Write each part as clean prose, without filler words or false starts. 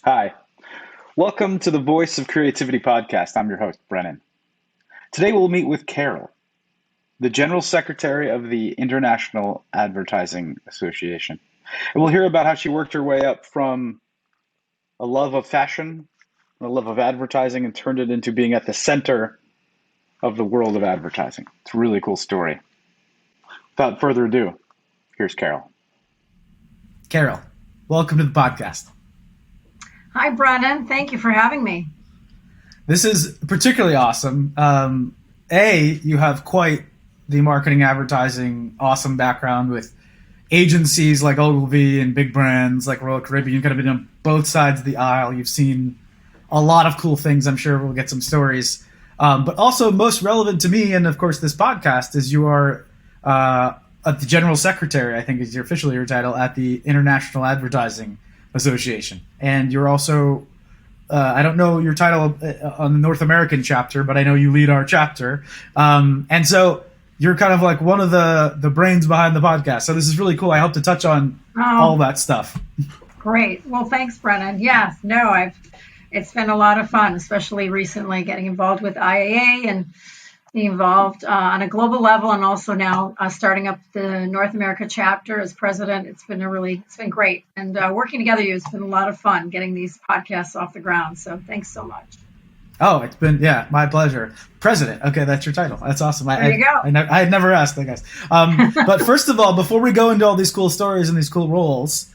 Hi, welcome to the Voice of Creativity podcast. I'm your host, Brennan. Today we'll meet with Carol, the General Secretary of the International Advertising Association. And we'll hear about how she worked her way up from a love of fashion, a love of advertising, and turned it into being at the center of the world of advertising. It's a really cool story. Without further ado, here's Carol. Carol, welcome to the podcast. Hi, Brennan. Thank you for having me. This is particularly awesome. You have quite the marketing advertising awesome background with agencies like Ogilvy and big brands like Royal Caribbean. You've kind of been on both sides of the aisle. You've seen a lot of cool things. I'm sure we'll get some stories. But also most relevant to me, and of course this podcast, is you are the General Secretary, I think is officially your title, at the International Advertising Association. And you're also, I don't know your title on the North American chapter, but I know you lead our chapter. And so you're kind of like one of the brains behind the podcast. So this is really cool. I hope to touch on all that stuff. Great. Well, thanks, Brennan. Yeah, no, it's been a lot of fun, especially recently getting involved with IAA and being involved on a global level, and also now starting up the North America chapter as president. It's been great. And working together, it's been a lot of fun getting these podcasts off the ground. So thanks so much. Oh, it's been, my pleasure. President. Okay, that's your title. That's awesome. There you go. I had never asked, I guess. But first of all, before we go into all these cool stories and these cool roles,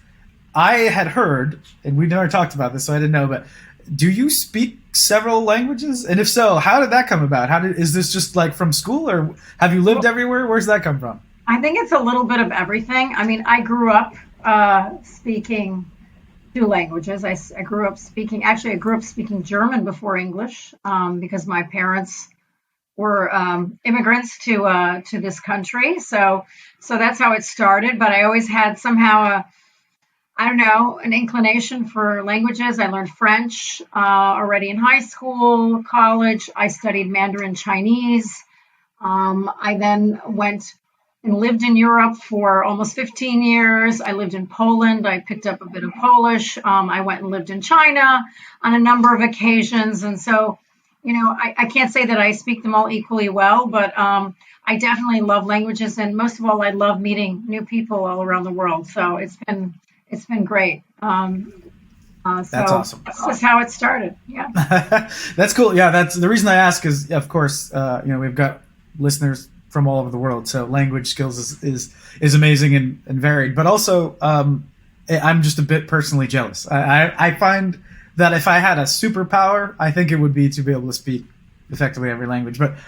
I had heard, and we never talked about this, so I didn't know, but do you speak several languages? And if so, how did that come about? Is this just like from school, or have you lived everywhere? Where's that come from? I think it's a little bit of everything. I mean, I grew up speaking two languages. I grew up speaking German before English because my parents were immigrants to this country. So that's how it started. But I always had somehow an inclination for languages. I learned French already in high school, college. I studied Mandarin Chinese. I then went and lived in Europe for almost 15 years. I lived in Poland. I picked up a bit of Polish. I went and lived in China on a number of occasions. And so, I can't say that I speak them all equally well, but I definitely love languages. And most of all, I love meeting new people all around the world. So it's been great. That's awesome. That's how it started. Yeah. That's cool. Yeah, that's the reason I ask is, of course, we've got listeners from all over the world, so language skills is amazing and varied. But also, I'm just a bit personally jealous. I find that if I had a superpower, I think it would be to be able to speak effectively every language. But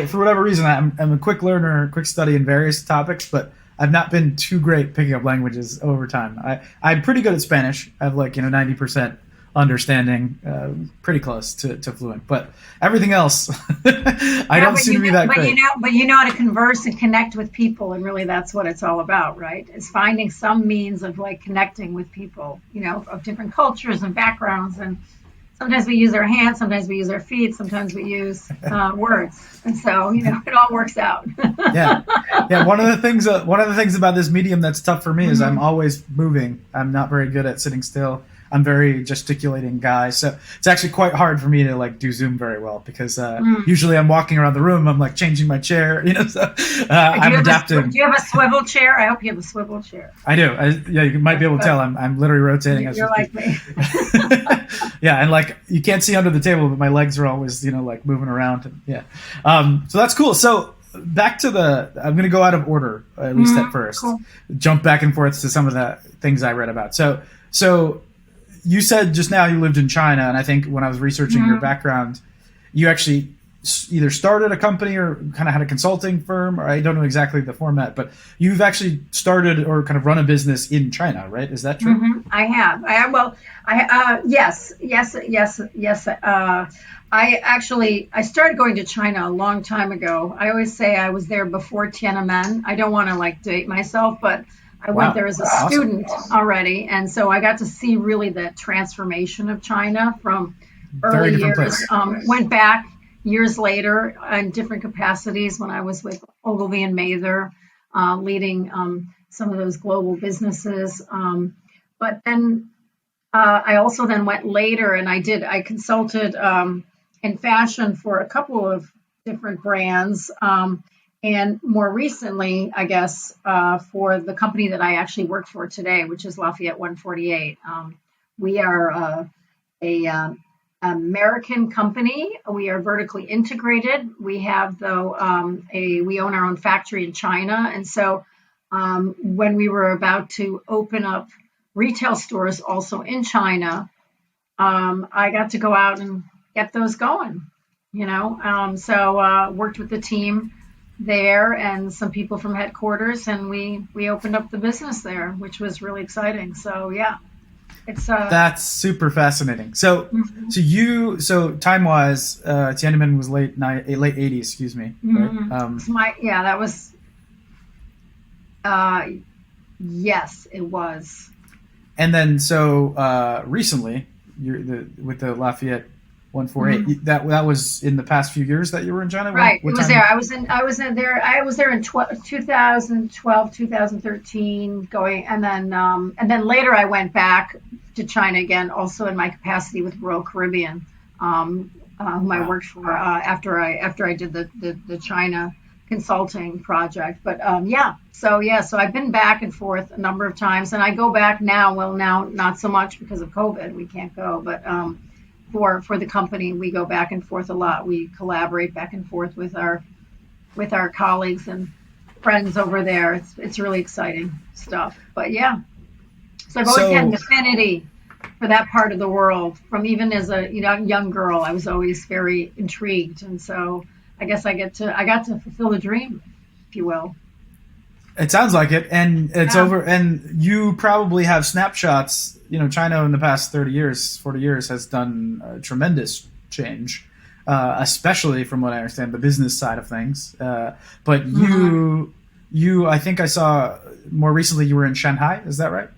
for whatever reason, I'm a quick learner, quick study in various topics, but I've not been too great picking up languages over time. I'm pretty good at Spanish. I have 90% understanding, pretty close to fluent. But everything else, I don't seem to be that great. But you know how to converse and connect with people, and really that's what it's all about, right? Is finding some means of connecting with people, of different cultures and backgrounds. And sometimes we use our hands, sometimes we use our feet, sometimes we use words, and so it all works out. Yeah. One of the things about this medium that's tough for me is I'm always moving. I'm not very good at sitting still. I'm very gesticulating guy, so it's actually quite hard for me to do Zoom very well because usually I'm walking around the room, I'm changing my chair, so I'm adapting. Do you have a swivel chair? I hope you have a swivel chair. I do. You might be able to tell I'm literally rotating. You're like me. Yeah, and you can't see under the table, but my legs are always moving around. Yeah, so that's cool. So back to I'm going to go out of order at least at first. Cool. Jump back and forth to some of the things I read about. So you said just now you lived in China, and I think when I was researching your background, you actually either started a company or kind of had a consulting firm, or I don't know exactly the format, but you've actually started or kind of run a business in China, right? Is that true? Mm-hmm. I have. Yes. I started going to China a long time ago. I always say I was there before Tiananmen. I don't want to date myself, but I went there as a student already. And so I got to see really the transformation of China from early years. Went back years later in different capacities when I was with Ogilvy and Mather, leading some of those global businesses. But then I also then went later and I consulted in fashion for a couple of different brands. And more recently, I guess, for the company that I actually work for today, which is Lafayette 148. We are a American company. We are vertically integrated. We have, though, we own our own factory in China. And so when we were about to open up retail stores also in China, I got to go out and get those going, So worked with the team there and some people from headquarters, and we opened up the business there, which was really exciting. So yeah, it's That's super fascinating. So, mhm, so time wise, Tiananmen was late '80s, excuse me, right? it's that was uh, yes, it was. And then so recently, with the Lafayette 148, Mhm. that was in the past few years that you were in China. Right. It What was there. time? I was there in 2012, 2013 going, and then later I went back to China again, also in my capacity with Royal Caribbean, whom I Wow. worked for, after I did the China consulting project. But so I've been back and forth a number of times, and I go back now. Well, now not so much because of COVID. We can't go, but for the company, we go back and forth a lot. We collaborate back and forth with our colleagues and friends over there. It's really exciting stuff. But yeah, so I've always had an So affinity for that part of the world. From even as a young girl, I was always very intrigued, and so I guess I got to fulfill the dream, if you will. it sounds like it, and it's Yeah. over. And you probably have snapshots. China in the past 30 years, 40 years has done a tremendous change, especially from what I understand, the business side of things. But Mhm. I think I saw more recently you were in Shanghai. Is that right?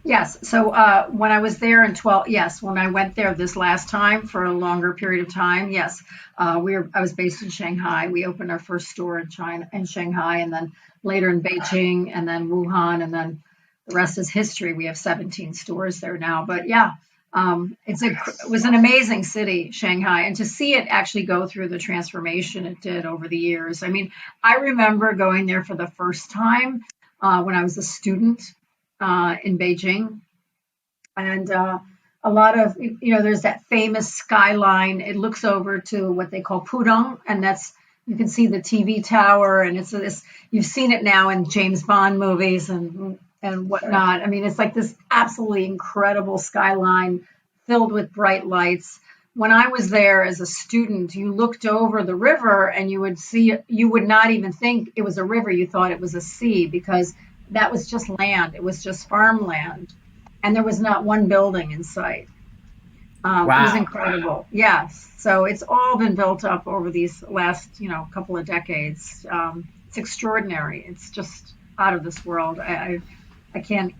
Yes. So when I was there in 12, yes, when I went there this last time for a longer period of time, yes, I was based in Shanghai. We opened our first store in China, in Shanghai, and then later in Beijing, and then Wuhan, and then the rest is history. We have 17 stores there now. But yeah, it was an amazing city, Shanghai, and to see it actually go through the transformation it did over the years. I mean, I remember going there for the first time when I was a student in Beijing, and a lot of there's that famous skyline. It looks over to what they call Pudong, and that's you can see the TV tower, and it's this. You've seen it now in James Bond movies and whatnot. I mean, it's like this absolutely incredible skyline filled with bright lights. When I was there as a student, you looked over the river and you would not even think it was a river. You thought it was a sea because that was just land. It was just farmland. And there was not one building in sight. It was Wow. incredible. Yes. So it's all been built up over these last, couple of decades. It's extraordinary. It's just out of this world. I can't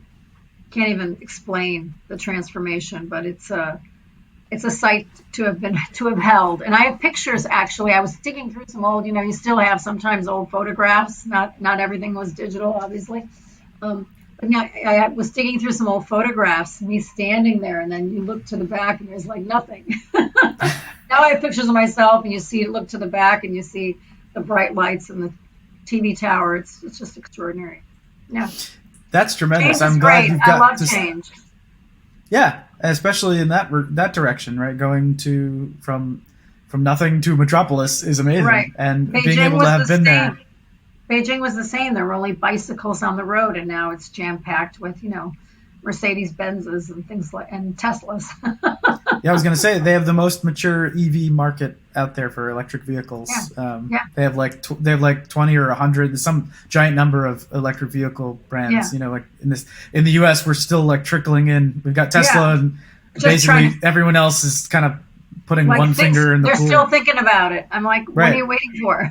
even explain the transformation, but it's a sight to have held. And I have pictures actually. I was digging through some old, you still have sometimes old photographs. Not everything was digital, obviously. But now I was digging through some old photographs, me standing there, and then you look to the back and there's like nothing. Now I have pictures of myself, and look to the back, and you see the bright lights and the TV tower. It's just extraordinary. Yeah, That's change tremendous. is I'm glad great. you've I got love to. change. Yeah, especially in that direction, right? Going to from nothing to metropolis is Right. amazing, and being Beijing able to was the have been same. there. Beijing was the same. There were only bicycles on the road, and now it's jam packed with Mercedes Benzes and things like and Teslas. Yeah, I was going to say they have the most mature EV market out there for electric Yeah, vehicles. yeah, They have like 20 or 100, some giant number of electric vehicle yeah, brands. Like in the U.S. we're still like trickling in. We've got yeah. Tesla, and Just trying basically to everyone else is kind of putting like one things. finger in the They're still pool. thinking about it. I'm like, what are Right. you waiting for?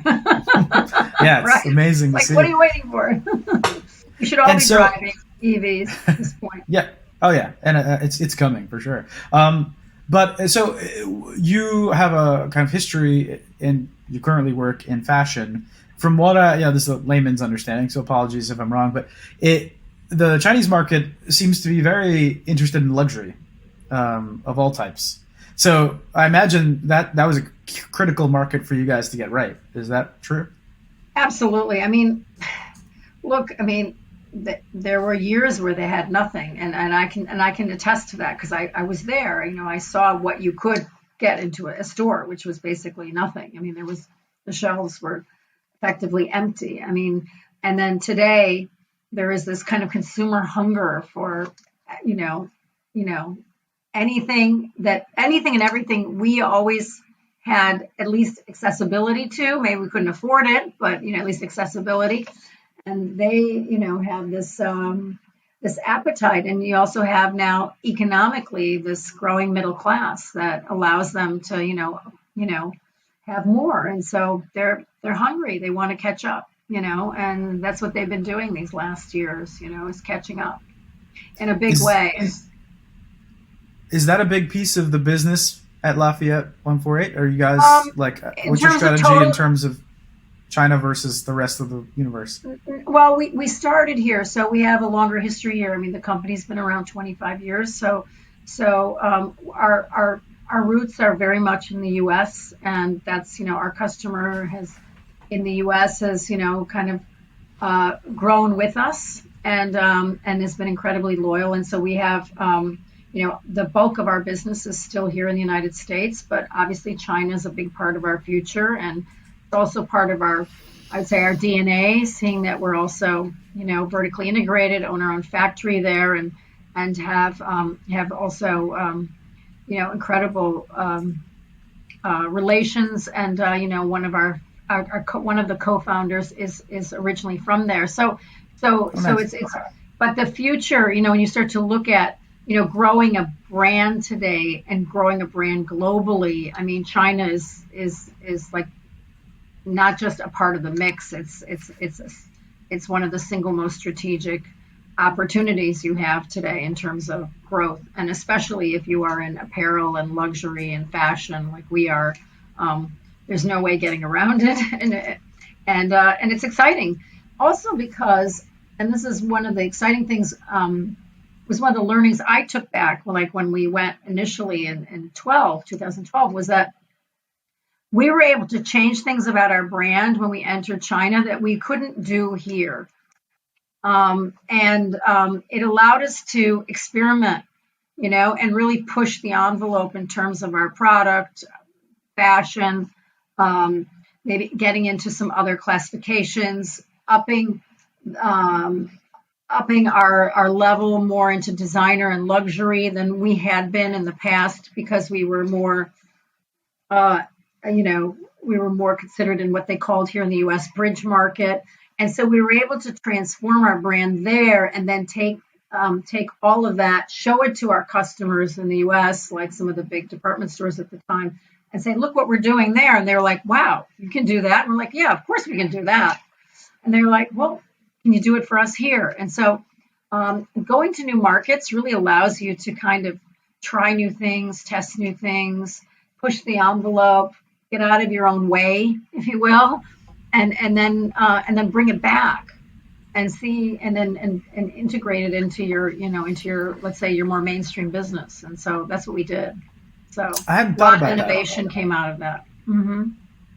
Yeah, Right. it's amazing It's to like, what are see. you waiting for? We should all And be so driving EVs at this point. yeah. Oh yeah, and it's coming for sure. But so you have a kind of history, and you currently work in fashion. From what this is a layman's understanding, so apologies if I'm wrong, but the Chinese market seems to be very interested in luxury. of all types. So I imagine that was a critical market for you guys to get right. Is that true? Absolutely. I mean, look, I mean, there were years where they had nothing, and I can attest to that because I was there. You know, I saw what you could get into a store, which was basically nothing. I mean, the shelves were effectively empty. I mean, and then today there is this kind of consumer hunger for, you know, you know, anything and everything we always had at least accessibility to. Maybe we couldn't afford it, but at least accessibility. And they, have this appetite, and you also have now economically this growing middle class that allows them to, have more. And so they're hungry. They want to catch up, and that's what they've been doing these last years, is catching up in a big Is way. is that a big piece of the business at Lafayette 148? Are you guys like, In what's your terms of strategy in total, terms of China versus the rest of the universe? well, we started here, so we have a longer history here. I mean, the company's been around 25 years, so our roots are very much in the U.S., and that's our customer has in the U.S. has kind of grown with us, and has been incredibly loyal. And so we have the bulk of our business is still here in the United States, but obviously China is a big part of our future, and it's also part of our, I would say, our DNA, seeing that we're also vertically integrated, own our own factory there, and have also incredible relations. And one of one of the co-founders is originally from there. Oh, So nice. it's but the future, when you start to look at growing a brand today and growing a brand globally. I mean, China is like not just a part of the mix. It's one of the single most strategic opportunities you have today in terms of growth, and especially if you are in apparel and luxury and fashion like we are. There's no way getting around it, and it's exciting. Also because, and this is one of the exciting things, was one of the learnings I took back, like when we went initially in 2012, was that we were able to change things about our brand when we entered China that we couldn't do here. And it allowed us to experiment, and really push the envelope in terms of our product, fashion, maybe getting into some other classifications, um, upping our level more into designer and luxury than we had been in the past, because we were more, uh, we were more considered in what they called here in the U.S. bridge market. And so we were able to transform our brand there, and then take all of that, show it to our customers in the U.S., like some of the big department stores at the time, and say, look what we're doing there. And they're like, wow, you can do that. And we're like, yeah, of course we can do that. And they're like, well, can you do it for us here? And so going to new markets really allows you to kind of try new things, test new things, push the envelope, get out of your own way, if you will, and then bring it back and see, and integrate it into your, let's say, your more mainstream business. And so that's what we did. So I hadn't a thought lot of about that. innovation came out of that. Hmm.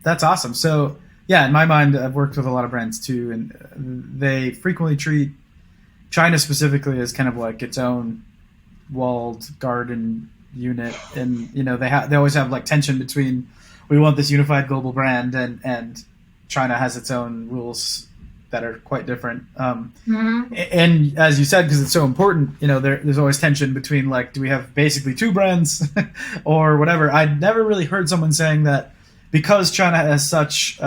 That's awesome. So yeah, in my mind, I've worked with a lot of brands too, and they frequently treat China specifically as kind of like its own walled garden unit, and they always have like tension between, we want this unified global brand, and China has its own rules that are quite different. Hmm. And as you said, because it's so important, there's always tension between, like, do we have basically two brands or whatever. I'd never really heard someone saying that because China has such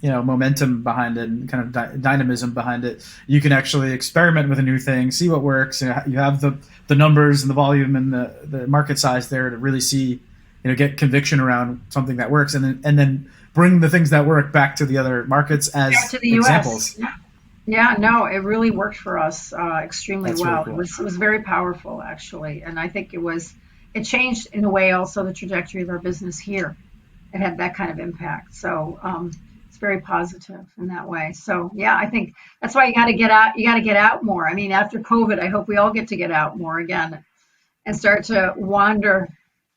momentum behind it and kind of dynamism behind it, you can actually experiment with a new thing, see what works. You have the numbers and the volume and the market size there to really see, get conviction around something that works, and then bring the things that work back to the other markets Back as to the U.S. examples. Yeah. Yeah, no, it really worked for us extremely That's really well. cool. It was very powerful, actually, and I think it changed in a way also the trajectory of our business here. It had that kind of impact, so it's very positive in that way. So yeah, I think that's why you got to get out. You got to get out more. I mean, after COVID, I hope we all get to get out more again, and start to wander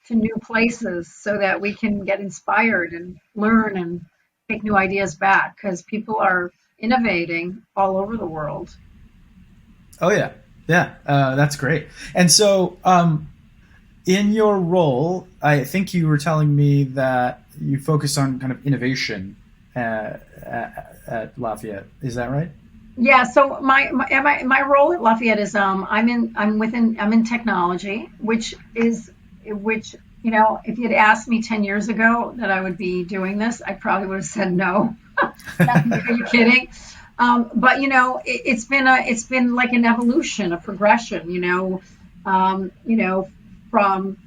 to new places so that we can get inspired and learn and take new ideas back because people are innovating all over the world. Oh yeah, yeah, that's great. And so, in your role, I think you were telling me that you focus on kind of innovation at Lafayette. Is that right? Yeah, so my role at Lafayette is I'm in technology, which if you'd asked me 10 years ago that I would be doing this, I probably would have said no. Are you kidding? But it's been like an evolution, a progression. From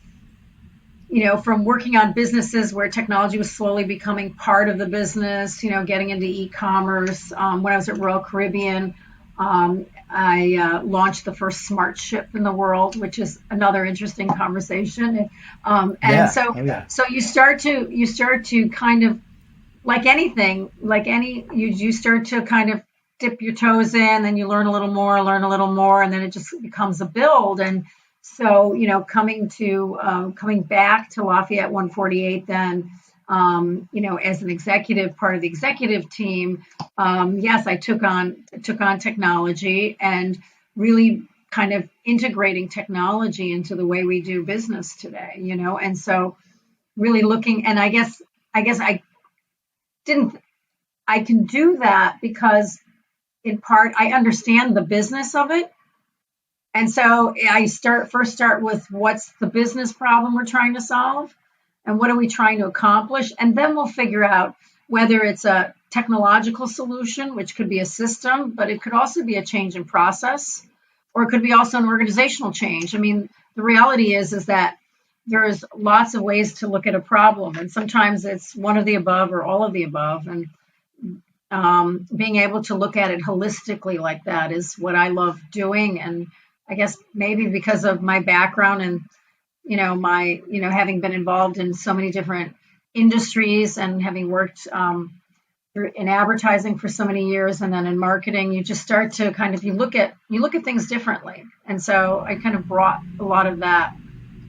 from working on businesses where technology was slowly becoming part of the business, getting into e-commerce. When I was at Royal Caribbean, I launched the first smart ship in the world, which is another interesting conversation. And Yeah. so, Oh yeah. so you start to kind of like anything, you start to kind of dip your toes in, then you learn a little more, and then it just becomes a build. And so, coming back to Lafayette 148, then, as an executive, part of the executive team, yes, I took on technology and really kind of integrating technology into the way we do business today, and so really looking, and I guess didn't I can do that because in part I understand the business of it. And so I start with what's the business problem we're trying to solve and what are we trying to accomplish? And then we'll figure out whether it's a technological solution, which could be a system, but it could also be a change in process, or it could be also an organizational change. I mean, the reality is that there's lots of ways to look at a problem, and sometimes it's one of the above or all of the above. And being able to look at it holistically like that is what I love doing. And I guess maybe because of my background and my having been involved in so many different industries and having worked in advertising for so many years and then in marketing, you just start to kind of you look at things differently. And so I kind of brought a lot of that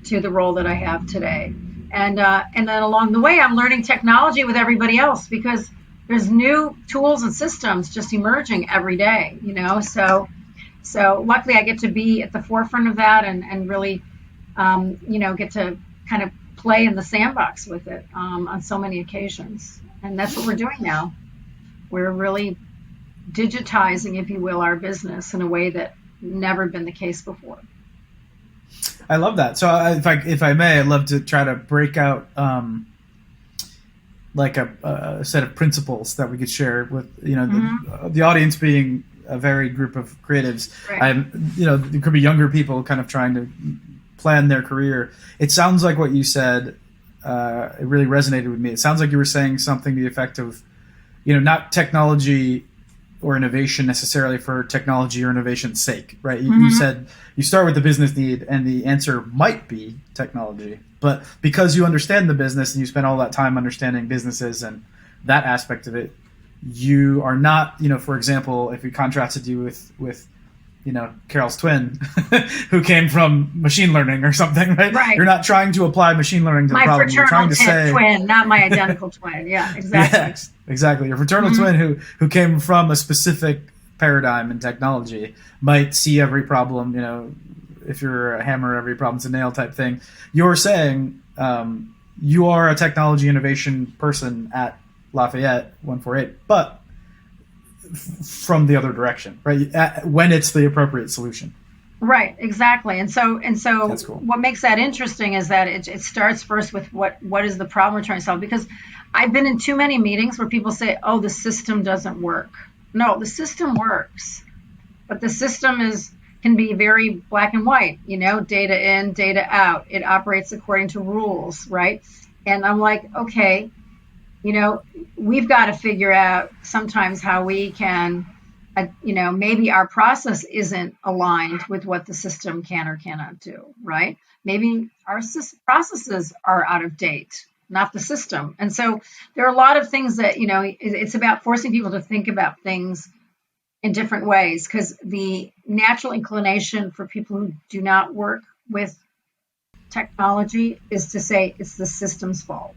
to the role that I have today. And then along the way, I'm learning technology with everybody else because there's new tools and systems just emerging every day. So luckily I get to be at the forefront of that and really get to kind of play in the sandbox with it on so many occasions. And that's what we're doing now. We're really digitizing, if you will, our business in a way that never been the case before. I love that. So if I may, I'd love to try to break out like a set of principles that we could share with the audience being a varied group of creatives. Right. There could be younger people kind of trying to plan their career. It sounds like what you said it really resonated with me. It sounds like you were saying something to the effect of, not technology or innovation necessarily for technology or innovation's sake, right? You said you start with the business need and the answer might be technology, but because you understand the business and you spend all that time understanding businesses and that aspect of it, you are not, for example, if we contrasted you with Carol's twin who came from machine learning or something, right? Right. You're not trying to apply machine learning to the My problem. You're trying to fraternal say twin, not my identical twin. Yeah, exactly. Yes, exactly. Your fraternal twin who came from a specific paradigm in technology might see every problem, if you're a hammer, every problem's a nail type thing. You're saying you are a technology innovation person at Lafayette 148, but from the other direction, right? When it's the appropriate solution. Right, exactly. And so That's cool. What makes that interesting is that it starts first with what is the problem we're trying to solve? Because I've been in too many meetings where people say, oh, the system doesn't work. No, the system works. But the system can be very black and white, data in, data out. It operates according to rules, right? And I'm like, okay, we've got to figure out sometimes how we can, maybe our process isn't aligned with what the system can or cannot do, right? Maybe our processes are out of date, not the system. And so there are a lot of things that, it's about forcing people to think about things in different ways, because the natural inclination for people who do not work with technology is to say it's the system's fault,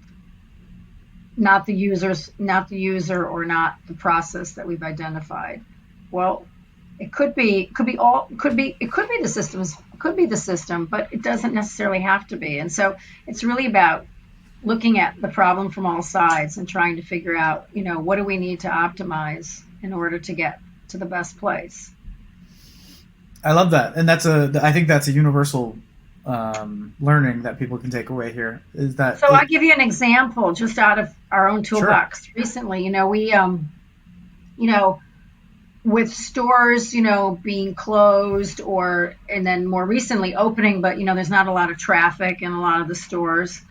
not the user or not the process that we've identified. Well, it could be the system, but it doesn't necessarily have to be. And so it's really about looking at the problem from all sides and trying to figure out, what do we need to optimize in order to get to the best place. I love that, and I think that's a universal learning that people can take away here. Is that so? I'll give you an example just out of our own toolbox. Sure. Recently, we, with stores, being closed and then more recently opening, but there's not a lot of traffic in a lot of the stores.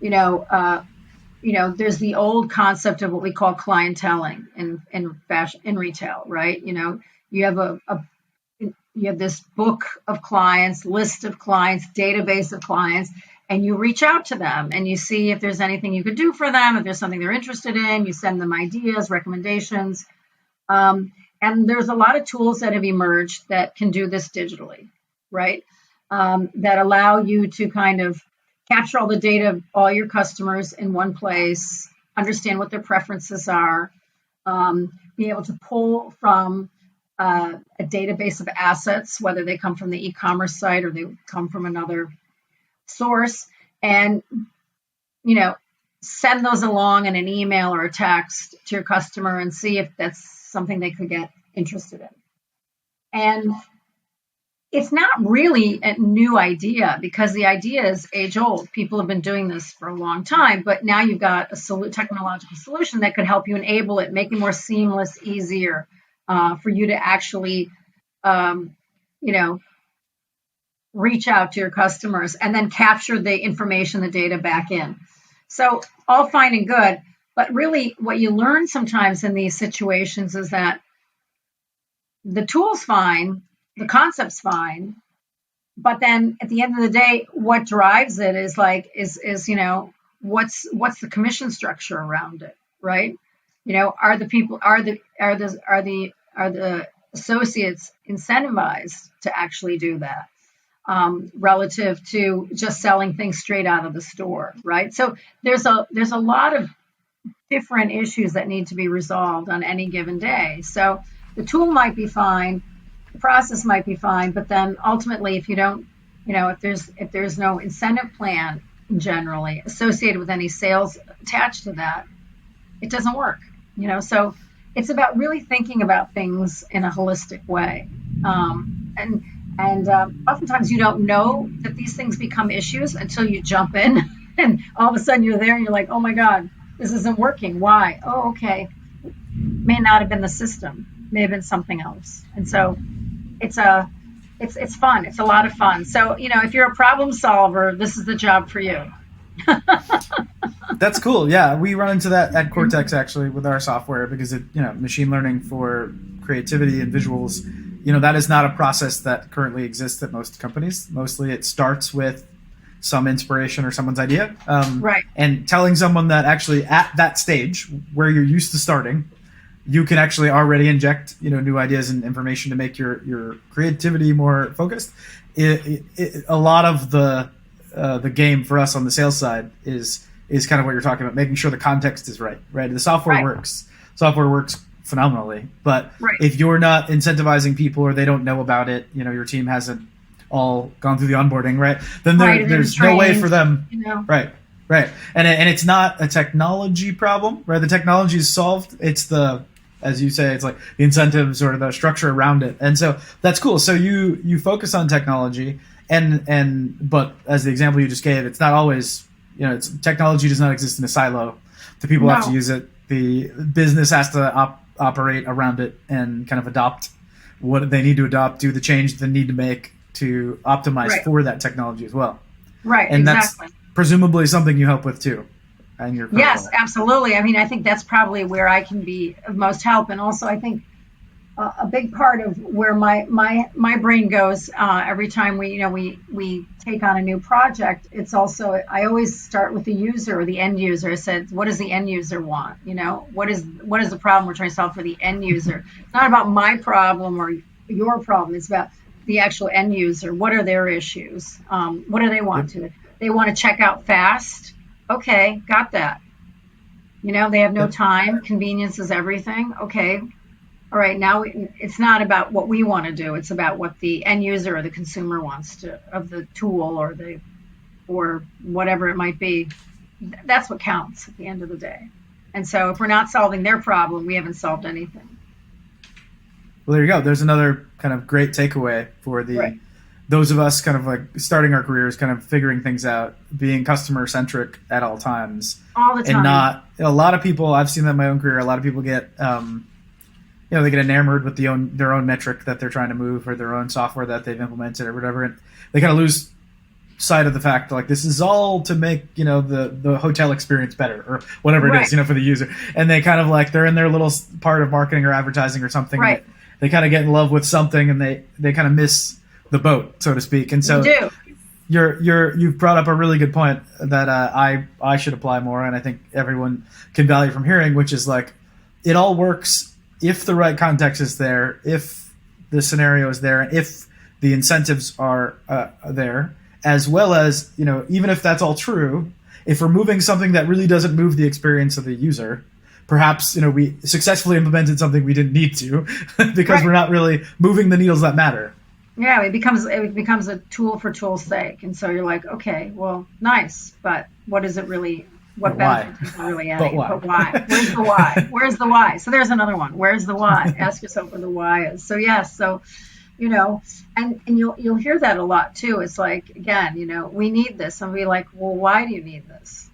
There's the old concept of what we call clienteling in fashion, in retail, right? You have you have this book of clients, list of clients, database of clients, and you reach out to them and you see if there's anything you could do for them, if there's something they're interested in, you send them ideas, recommendations. And there's a lot of tools that have emerged that can do this digitally, right? That allow you to kind of capture all the data of all your customers in one place, understand what their preferences are, be able to pull from a database of assets, whether they come from the e-commerce site or they come from another source, and send those along in an email or a text to your customer and see if that's something they could get interested in. And it's not really a new idea because the idea is age old. People have been doing this for a long time, but now you've got a technological solution that could help you enable it, make it more seamless, easier for you to actually, reach out to your customers and then capture the information, the data back in. So all fine and good, but really what you learn sometimes in these situations is that the tool's fine, the concept's fine, but then at the end of the day, what drives it is what's the commission structure around it, right? Are the associates incentivized to actually do that relative to just selling things straight out of the store, right? So there's a lot of different issues that need to be resolved on any given day. So the tool might be fine, the process might be fine, but then ultimately, if you don't, if there's no incentive plan generally associated with any sales attached to that, it doesn't work. So it's about really thinking about things in a holistic way. And oftentimes you don't know that these things become issues until you jump in and all of a sudden you're there and you're like, oh my God, this isn't working. Why? Oh, okay. May not have been the system, may have been something else. And so it's fun. It's a lot of fun. So, if you're a problem solver, this is the job for you. That's cool. Yeah, we run into that at Cortex actually with our software because machine learning for creativity and visuals, that is not a process that currently exists at most companies. Mostly it starts with some inspiration or someone's idea. Right. And telling someone that actually at that stage where you're used to starting, you can actually already inject, new ideas and information to make your creativity more focused. A lot of the game for us on the sales side is kind of what you're talking about, making sure the context is right? The software works. Software works phenomenally, but if you're not incentivizing people or they don't know about it, your team hasn't all gone through the onboarding, right? Then there's no way for them, right? And it's not a technology problem, right? The technology is solved. It's as you say, it's like the incentives or the structure around it, and so that's cool. So you focus on technology, but as the example you just gave, it's not always, technology does not exist in a silo. The people have to use it. The business has to operate around it and kind of adopt what they need to adopt, do the change they need to make to optimize for that technology as well. Right, and exactly. That's presumably something you help with too. And yes, absolutely. I mean, I think that's probably where I can be of most help. And also, I think a big part of where my brain goes every time we take on a new project, it's also, I always start with the user or the end user. I said, what does the end user want? What is the problem we're trying to solve for the end user? It's not about my problem or your problem. It's about the actual end user. What are their issues? What do they want to They want to check out fast. Okay, got that. They have no Yep. time. Convenience is everything. Okay. All right. Now it's not about what we want to do. It's about what the end user or the consumer wants to of the tool or whatever it might be. That's what counts at the end of the day. And so if we're not solving their problem, we haven't solved anything. Well, there you go. There's another kind of great takeaway for Right. those of us kind of like starting our careers, kind of figuring things out, being customer centric at all times, All the and time. not a lot of people. I've seen that in my own career. A lot of people get, they get enamored with their own metric that they're trying to move or their own software that they've implemented or whatever, and they kind of lose sight of the fact like this is all to make the hotel experience better or whatever it Right. is for the user, and they kind of like they're in their little part of marketing or advertising or something. Right. And they kind of get in love with something and they kind of miss the boat, so to speak. And so You do. you've brought up a really good point that I should apply more, and I think everyone can value from hearing, which is like it all works if the right context is there, if the scenario is there, and if the incentives are there, as well as even if that's all true, if we're moving something that really doesn't move the experience of the user, perhaps we successfully implemented something we didn't need to because Right. we're not really moving the needles that matter. Yeah, it becomes a tool for tool's sake, and so you're like, okay, well, nice, but what is it really? What But why? benefit is it really But adding? why? But why? Where's the why? Where's the why? So there's another one. Where's the why? Ask yourself where the why is. So yes, so and you'll hear that a lot too. It's like again, we need this, and we're like, well, why do you need this?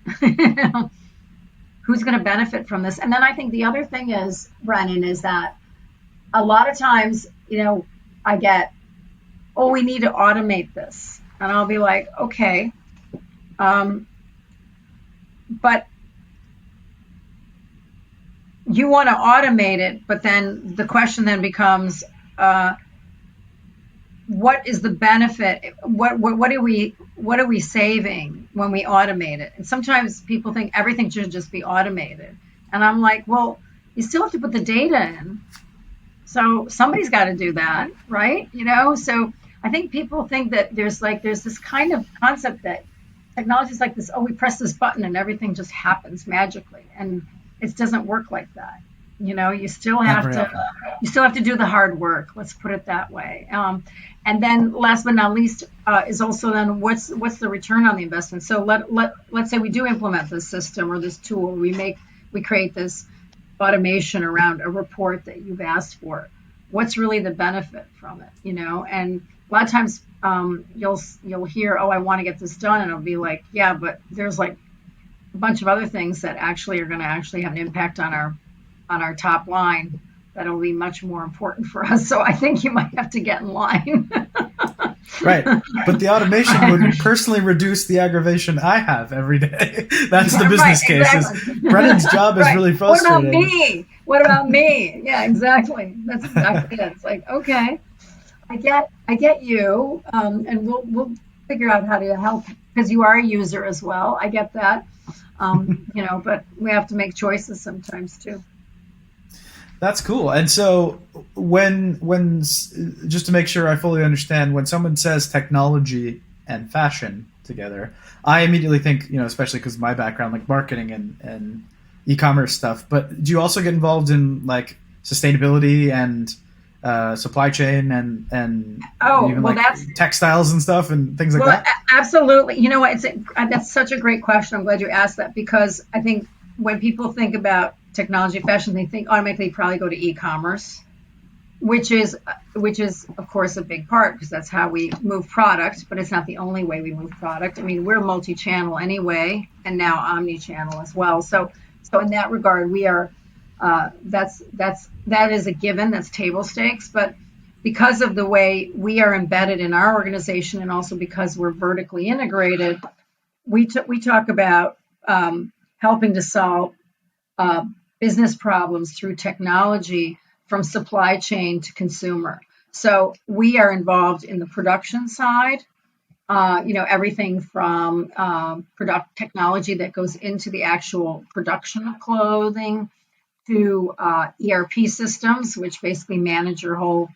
Who's going to benefit from this? And then I think the other thing is, Brennan, is that a lot of times, I get, oh, we need to automate this. And I'll be like, okay. But you want to automate it, but then the question then becomes, what is the benefit? What are we saving when we automate it? And sometimes people think everything should just be automated. And I'm like, well, you still have to put the data in. So somebody's got to do that, right? So I think people think that there's this kind of concept that technology is like this, oh, we press this button and everything just happens magically. And it doesn't work like that. You still have to do the hard work. Let's put it that way. And then last but not least is also then what's the return on the investment? So let's say we do implement this system or this tool. We create this automation around a report that you've asked for. What's really the benefit from it? And a lot of times you'll hear, oh, I want to get this done, and I'll be like, yeah, but there's like a bunch of other things that actually are going to actually have an impact on our top line that'll be much more important for us. So I think you might have to get in line. Right. But the automation would personally reduce the aggravation I have every day. That's the business Right, case. exactly. Is Brennan's job is Right. really frustrating. What about me? Yeah, exactly. That's exactly it. It's like, okay, I get you, and we'll figure out how to help because you are a user as well. I get that, but we have to make choices sometimes too. That's cool. And so when just to make sure I fully understand, when someone says technology and fashion together, I immediately think, especially because of my background, like marketing and e-commerce stuff. But do you also get involved in like sustainability and supply chain and even like textiles and stuff and things like that? Absolutely. You know what? That's such a great question. I'm glad you asked that because I think when people think about technology fashion, they think automatically probably go to e-commerce, which is of course a big part because that's how we move product, but it's not the only way we move product. I mean, we're multi-channel anyway, and now omni-channel as well. So in that regard, we are that is a given. That's table stakes. But because of the way we are embedded in our organization, and also because we're vertically integrated, we talk about helping to solve business problems through technology from supply chain to consumer. So we are involved in the production side, everything from product technology that goes into the actual production of clothing to ERP systems, which basically manage your whole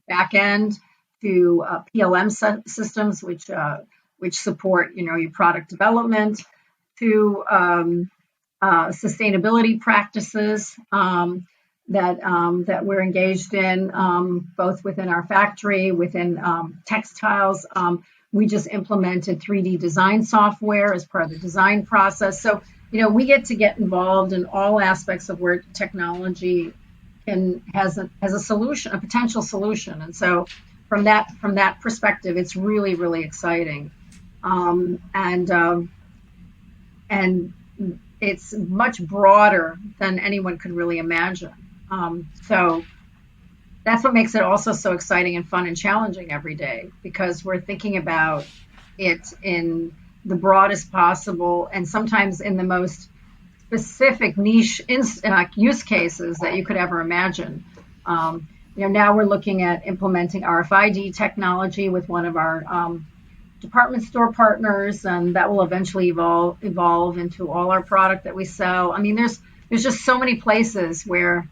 back end, to PLM systems, which which support, your product development, to sustainability practices that we're engaged in, both within our factory, within textiles. We just implemented 3D design software as part of the design process. So, we get involved in all aspects of where technology has a solution, a potential solution. And so from that perspective, it's really, really exciting. And it's much broader than anyone could really imagine. So that's what makes it also so exciting and fun and challenging every day, because we're thinking about it in the broadest possible and sometimes in the most specific niche use cases that you could ever imagine. Now we're looking at implementing RFID technology with one of our department store partners, and that will eventually evolve into all our product that we sell. I mean, there's just so many places where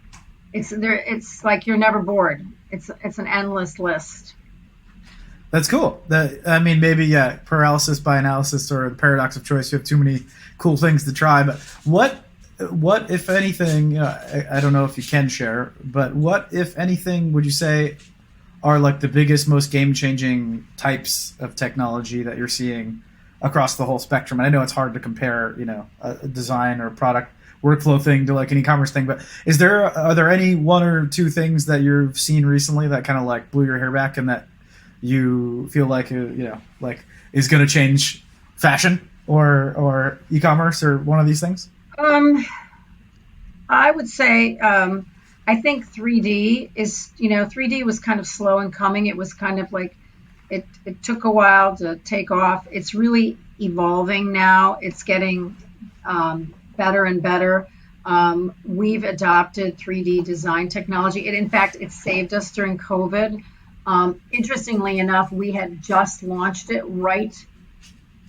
it's like you're never bored. It's an endless list. That's cool. Maybe paralysis by analysis or the paradox of choice. You have too many cool things to try. But what if anything? I don't know if you can share, but what if anything would you say are like the biggest, most game-changing types of technology that you're seeing across the whole spectrum? And I know it's hard to compare, a design or product workflow thing to like an e-commerce thing, but are there any one or two things that you've seen recently that kind of like blew your hair back and that you feel like is going to change fashion or e-commerce or one of these things? I would say I think 3D is 3D was kind of slow in coming. It was kind of like it took a while to take off. It's really evolving now. It's getting better and better. We've adopted 3D design technology. In fact, it saved us during COVID. Interestingly enough, we had just launched it right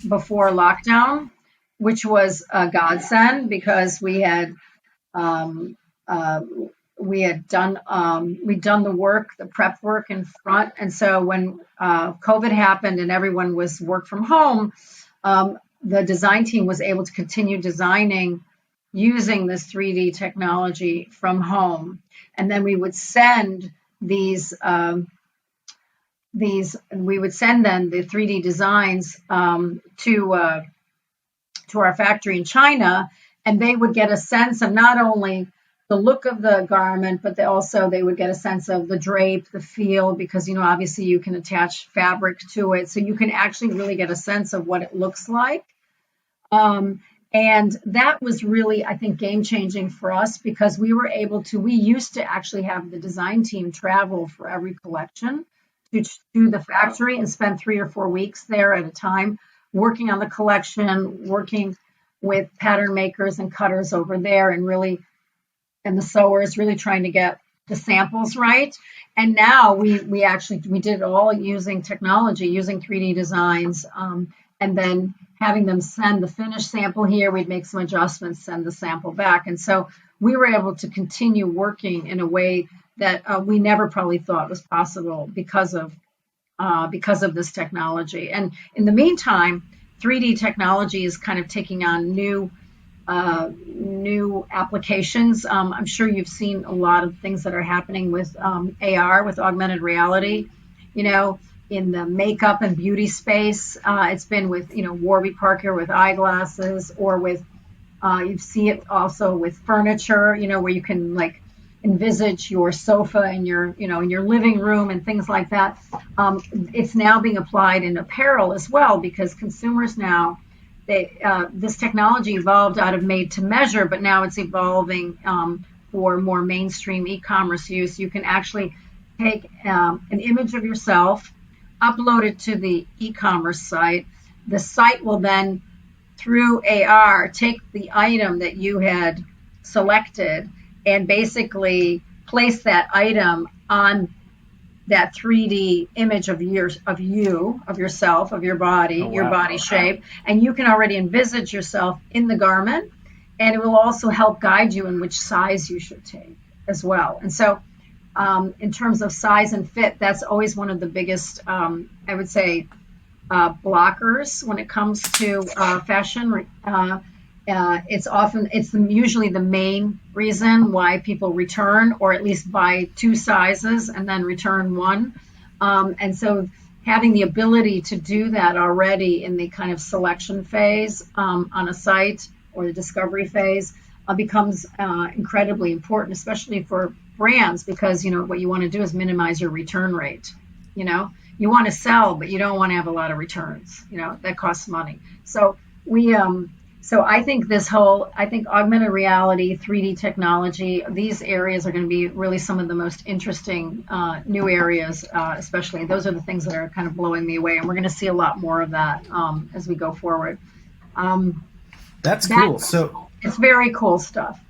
before lockdown, which was a godsend because we'd done the work, the prep work in front. And so when COVID happened and everyone was work from home, the design team was able to continue designing using this 3D technology from home. And then we would send the 3D designs to our factory in China, and they would get a sense of not only the look of the garment, but they would get a sense of the drape, the feel, because obviously you can attach fabric to it, so you can actually really get a sense of what it looks like. And that was really, I think, game changing for us because we used to actually have the design team travel for every collection to the factory and spend 3 or 4 weeks there at a time, working on the collection, working with pattern makers and cutters over there, and the sewers really trying to get the samples right. And now we did it all using technology, using 3D designs, and then having them send the finished sample here. We'd make some adjustments, send the sample back. And so we were able to continue working in a way that we never probably thought was possible because of this technology. And in the meantime, 3D technology is kind of taking on new applications. I'm sure you've seen a lot of things that are happening with AR, with augmented reality, in the makeup and beauty space. It's been with, Warby Parker with eyeglasses, or with, you see it also with furniture, where you can like envisage your sofa in your living room and things like that. It's now being applied in apparel as well, because consumers now, this technology evolved out of made to measure, but now it's evolving for more mainstream e-commerce use. You can actually take an image of yourself, upload it to the e-commerce site. The site will then, through AR, take the item that you had selected and basically place that item on that 3D image of yourself, of your body, your body shape, and you can already envisage yourself in the garment, and it will also help guide you in which size you should take as well. And so in terms of size and fit, that's always one of the biggest, I would say, blockers when it comes to fashion. It's usually the main reason why people return, or at least buy two sizes and then return one. And so having the ability to do that already in the kind of selection phase on a site, or the discovery phase, becomes incredibly important, especially for brands, because what you want to do is minimize your return rate. You want to sell, but you don't want to have a lot of returns. That costs money. So I think augmented reality, 3D technology, these areas are going to be really some of the most interesting new areas, especially. Those are the things that are kind of blowing me away, and we're going to see a lot more of that as we go forward. That's cool. So it's very cool stuff.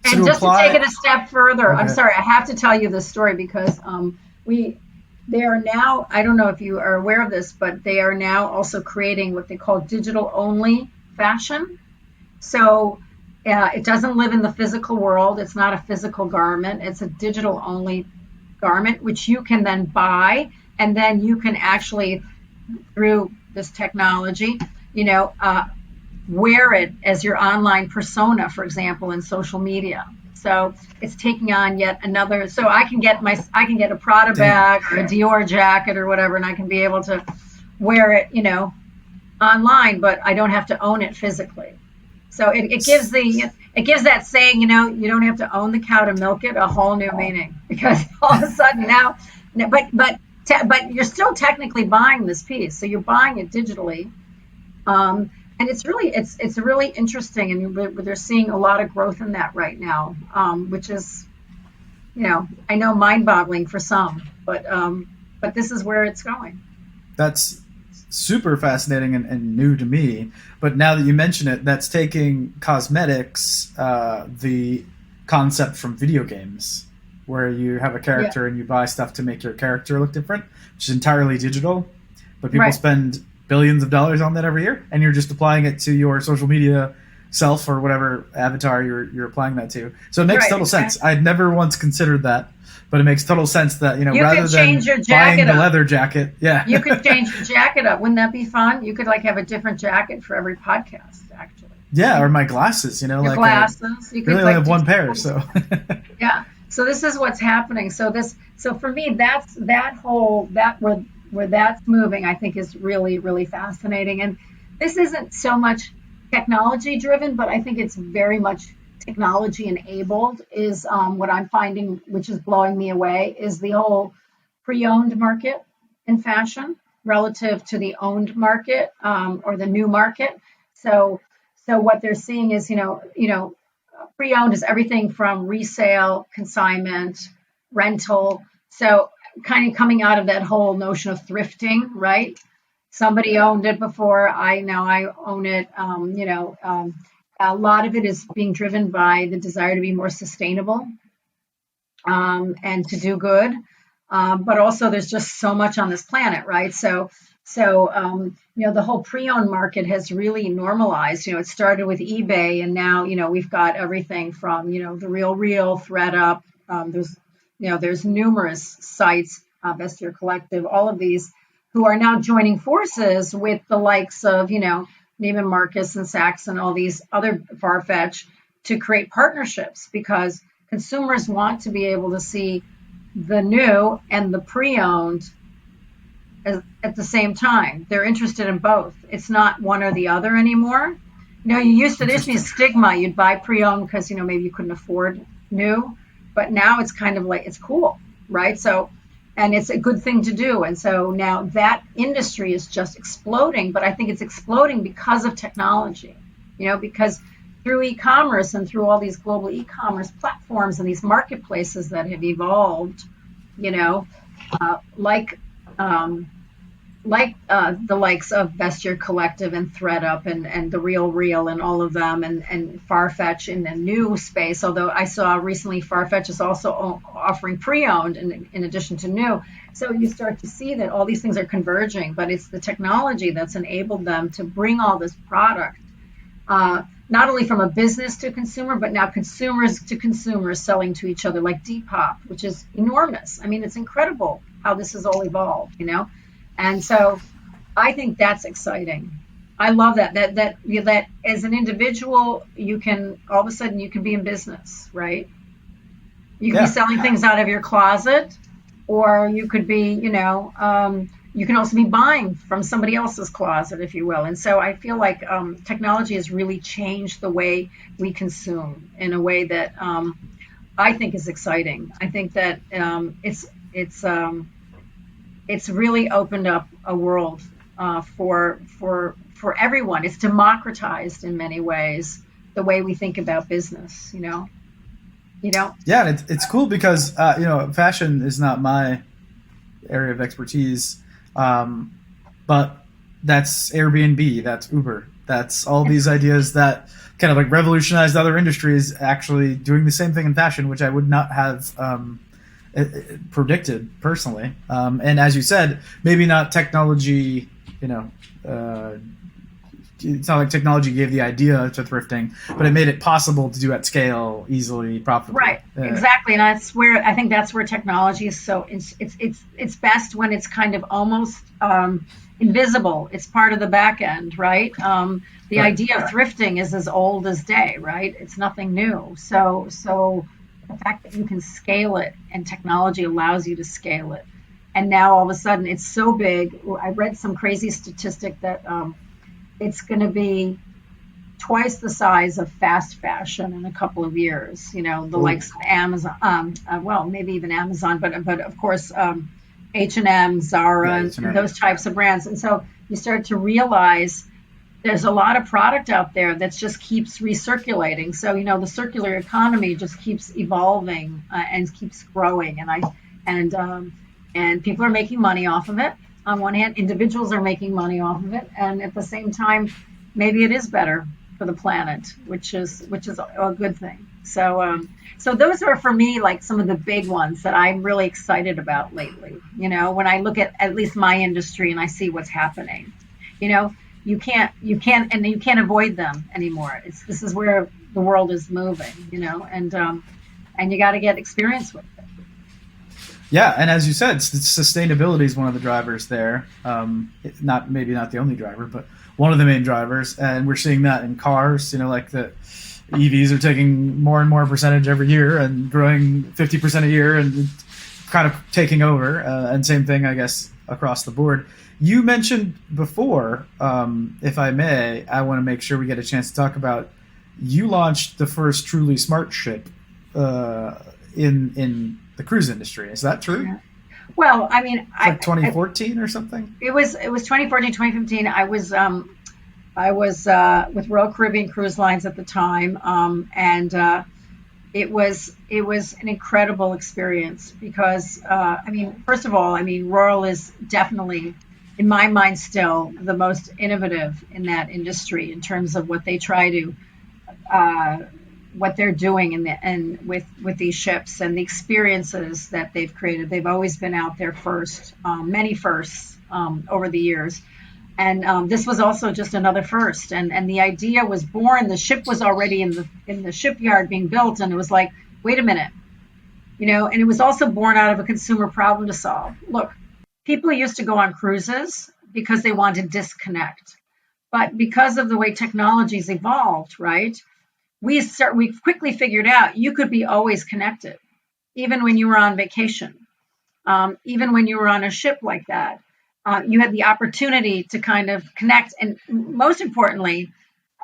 So and just to take it a step further, Okay. I'm sorry, I have to tell you this story because they are now, I don't know if you are aware of this, but they are now also creating what they call digital only fashion. So it doesn't live in the physical world. It's not a physical garment. It's a digital only garment, which you can then buy, and then you can actually, through this technology, wear it as your online persona, for example, in social media. So it's taking on yet another. So I can get a Prada bag or a Dior jacket or whatever, and I can be able to wear it, online, but I don't have to own it physically. So it gives that saying, you don't have to own the cow to milk it, a whole new meaning, because all of a sudden now, but you're still technically buying this piece, so you're buying it digitally. And it's really interesting, and they're seeing a lot of growth in that right now, which is, I know, mind-boggling for some, but this is where it's going. That's super fascinating and new to me. But now that you mention it, that's taking cosmetics, the concept from video games, where you have a character and you buy stuff to make your character look different, which is entirely digital, but people spend billions of dollars on that every year, and you're just applying it to your social media self or whatever avatar you're applying that to. So it makes total sense. I'd never once considered that, but it makes total sense that, rather than buying the leather jacket, you could change your jacket up. Wouldn't that be fun? You could have a different jacket for every podcast, actually. Yeah, or my glasses, your glasses. You could really only have one pair, so. Yeah. So this is what's happening. So for me, where that's moving, I think, is really, really fascinating. And this isn't so much technology driven, but I think it's very much technology enabled, is what I'm finding, which is blowing me away, is the whole pre-owned market in fashion relative to the owned market, or the new market. So what they're seeing is, pre-owned is everything from resale, consignment, rental. So kind of coming out of that whole notion of thrifting, right? Somebody owned it before. I own it. A lot of it is being driven by the desire to be more sustainable, and to do good. But also there's just so much on this planet, right? So the whole pre-owned market has really normalized. It started with eBay, and now, we've got everything from, the Real, ThredUp. There's numerous sites, Vestiaire Collective, all of these, who are now joining forces with the likes of, Neiman Marcus and Saks and all these other Farfetch, to create partnerships, because consumers want to be able to see the new and the pre-owned at the same time. They're interested in both. It's not one or the other anymore. There used to be a stigma. You'd buy pre-owned because, maybe you couldn't afford new, but now it's kind of like, it's cool, right? So, and it's a good thing to do. And so now that industry is just exploding, but I think it's exploding because of technology, because through e-commerce and through all these global e-commerce platforms and these marketplaces that have evolved, the likes of Vestiaire Collective and ThredUp and the Real and all of them, and Farfetch in the new space. Although I saw recently Farfetch is also offering pre-owned in addition to new. So you start to see that all these things are converging, but it's the technology that's enabled them to bring all this product, not only from a business to consumer, but now consumers to consumers selling to each other, like Depop, which is enormous. I mean, it's incredible how this has all evolved, And so I think that's exciting. I love that as an individual, you can all of a sudden you can be in business, right? You could be Yeah, selling things out of your closet, or you could be, you can also be buying from somebody else's closet, if you will. And so I feel like technology has really changed the way we consume in a way that I think is exciting. I think that it's really opened up a world for everyone. It's democratized in many ways the way we think about business. You know. yeah, and it's cool because fashion is not my area of expertise, um, but that's Airbnb, that's Uber, that's all these ideas that kind of like revolutionized other industries, actually doing the same thing in fashion, which I would not have predicted personally. And as you said, maybe not technology, uh, it's not like technology gave the idea to thrifting, but it made it possible to do at scale, easily, profitably. Right, exactly, and that's where technology is so it's best when it's kind of almost invisible. It's part of the back end, right? The Right. idea of thrifting is as old as day, right? It's nothing new. So the fact that you can scale it and technology allows you to scale it, and now all of a sudden it's so big. I read some crazy statistic that it's going to be twice the size of fast fashion in a couple of years. The Oh, likes of Amazon, well, maybe even Amazon, but of course H&M, Zara, yeah, and H&M. those types of brands. And so you start to realize there's a lot of product out there that just keeps recirculating. So the circular economy just keeps evolving and keeps growing, and people are making money off of it. On one hand, individuals are making money off of it, and at the same time, maybe it is better for the planet, which is a good thing. So those are for me like some of the big ones that I'm really excited about lately. When I look at least my industry and I see what's happening, you know, you can't avoid them anymore. This is where the world is moving, and you got to get experience with it. Yeah, and as you said, sustainability is one of the drivers there. Not maybe not the only driver, but one of the main drivers, and we're seeing that in cars. Like the EVs are taking more and more percentage every year and growing 50% a year, and kind of taking over. And same thing, I guess, across the board. You mentioned before, if I may, I want to make sure we get a chance to talk about. You launched the first truly smart ship uh, in the cruise industry. Is that true? Yeah. Well, I mean, It's like 2014 or something. it was 2014, 2015. I was with Royal Caribbean Cruise Lines at the time, and it was an incredible experience because I mean, first of all, I mean, Royal is definitely, in my mind, still the most innovative in that industry in terms of what they try to uh, what they're doing and with these ships and the experiences that they've created. They've always been out there first, many firsts over the years. And this was also just another first. And the idea was born. The ship was already in the shipyard being built, and it was like, wait a minute, And it was also born out of a consumer problem to solve. Look, people used to go on cruises because they wanted to disconnect, but because of the way technology's evolved, right? We quickly figured out you could be always connected, even when you were on vacation, even when you were on a ship like that. You had the opportunity to kind of connect, and most importantly,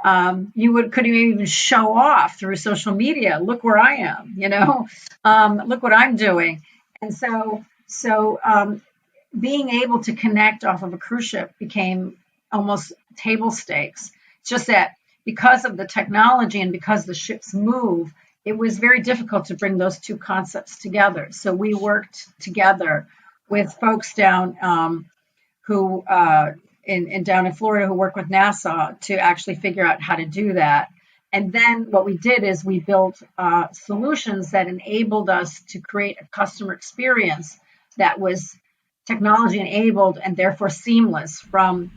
could even show off through social media. Look where I am, look what I'm doing, and so being able to connect off of a cruise ship became almost table stakes. It's just that because of the technology and because the ships move, it was very difficult to bring those two concepts together. So we worked together with folks down who down in Florida who work with NASA to actually figure out how to do that. And then what we did is we built solutions that enabled us to create a customer experience that was technology enabled and therefore seamless from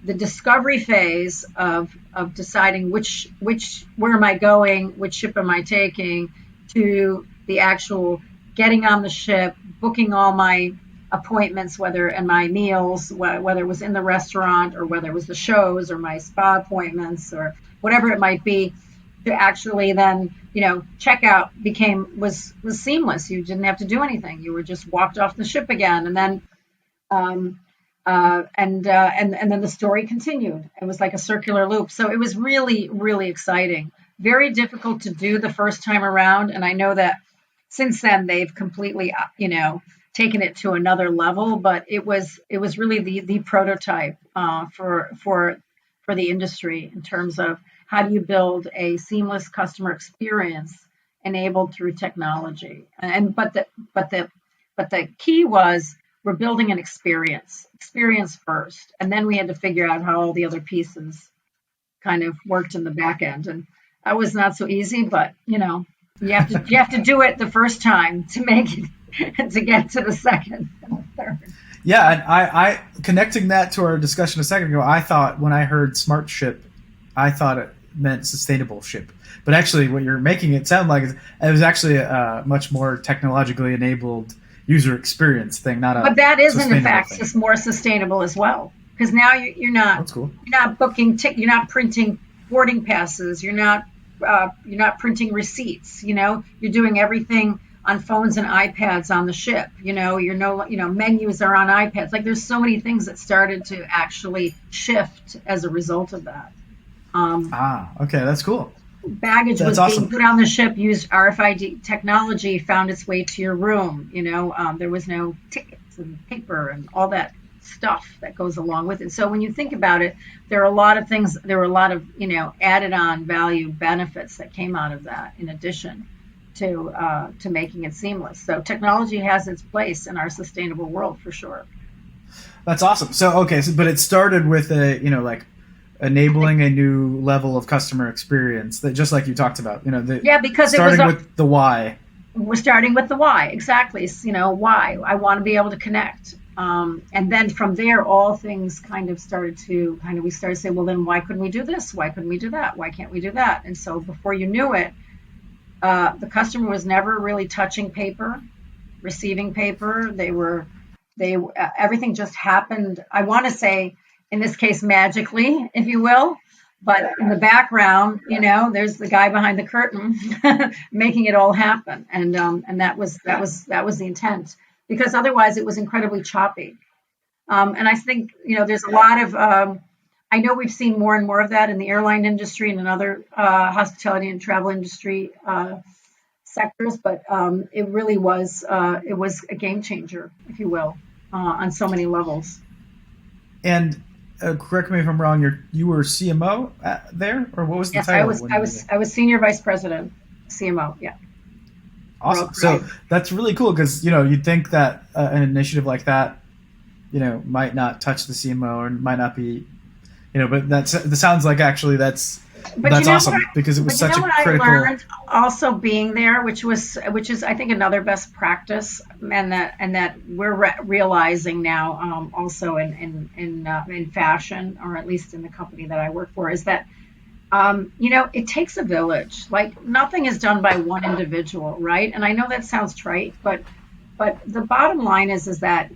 the discovery phase of deciding where am I going, which ship am I taking, to the actual getting on the ship, booking all my appointments, whether and my meals, whether it was in the restaurant or whether it was the shows or my spa appointments or whatever it might be, to actually then, checkout was seamless. You didn't have to do anything. You were just walked off the ship again, and then um, and then the story continued. It was like a circular loop. So it was really, really exciting. Very difficult to do the first time around, and I know that since then they've completely, taken it to another level. But it was really the prototype for the industry in terms of how do you build a seamless customer experience enabled through technology. And but the key was we're building an experience first, and then we had to figure out how all the other pieces kind of worked in the back end. And that was not so easy, but you have to do it the first time to make it to get to the second and third. Yeah, and I connecting that to our discussion a second ago, I thought when I heard smart ship, I thought it meant sustainable ship. But actually, what you're making it sound like is it was actually a much more technologically enabled user experience thing, not a. But that is in sustainable fact thing. just more sustainable as well, because now you're not That's cool. you're not you're not printing boarding passes, you're not printing receipts. You're doing everything on phones and iPads on the ship. Menus are on iPads. Like there's so many things that started to actually shift as a result of that. Okay, that's cool. Baggage That's was awesome. being put on the ship, used RFID technology, found its way to your room. There was no tickets and paper and all that stuff that goes along with it. So when you think about it, there are a lot of things. There were a lot of added on value benefits that came out of that, in addition to making it seamless. So technology has its place in our sustainable world for sure. That's awesome. So okay, but it started with like enabling a new level of customer experience that just like you talked about. Yeah, because starting with the why. we're starting with the why, exactly. Why I want to be able to connect, and then from there all things kind of started to we started to say, well, then why couldn't we do this, why couldn't we do that, why can't we do that? And so before you knew it, the customer was never really touching paper, receiving paper. Everything just happened, I want to say, in this case magically, if you will. But in the background, there's the guy behind the curtain making it all happen, and that was the intent, because otherwise it was incredibly choppy. And I think there's a lot of I know we've seen more and more of that in the airline industry and in other hospitality and travel industry sectors, but it really was it was a game changer, if you will, on so many levels. And correct me if I'm wrong. You were CMO there, or what was the Yes, title? I was senior vice president, CMO. Yeah. Awesome. So that's really cool because you'd think that an initiative like that, might not touch the CMO or might not be, but that sounds like actually that's awesome because it was such a critical. I learned also being there, which is I think another best practice, and that we're realizing now, also in fashion, or at least in the company that I work for, is that it takes a village. Like nothing is done by one individual, right? And I know that sounds trite, but the bottom line is that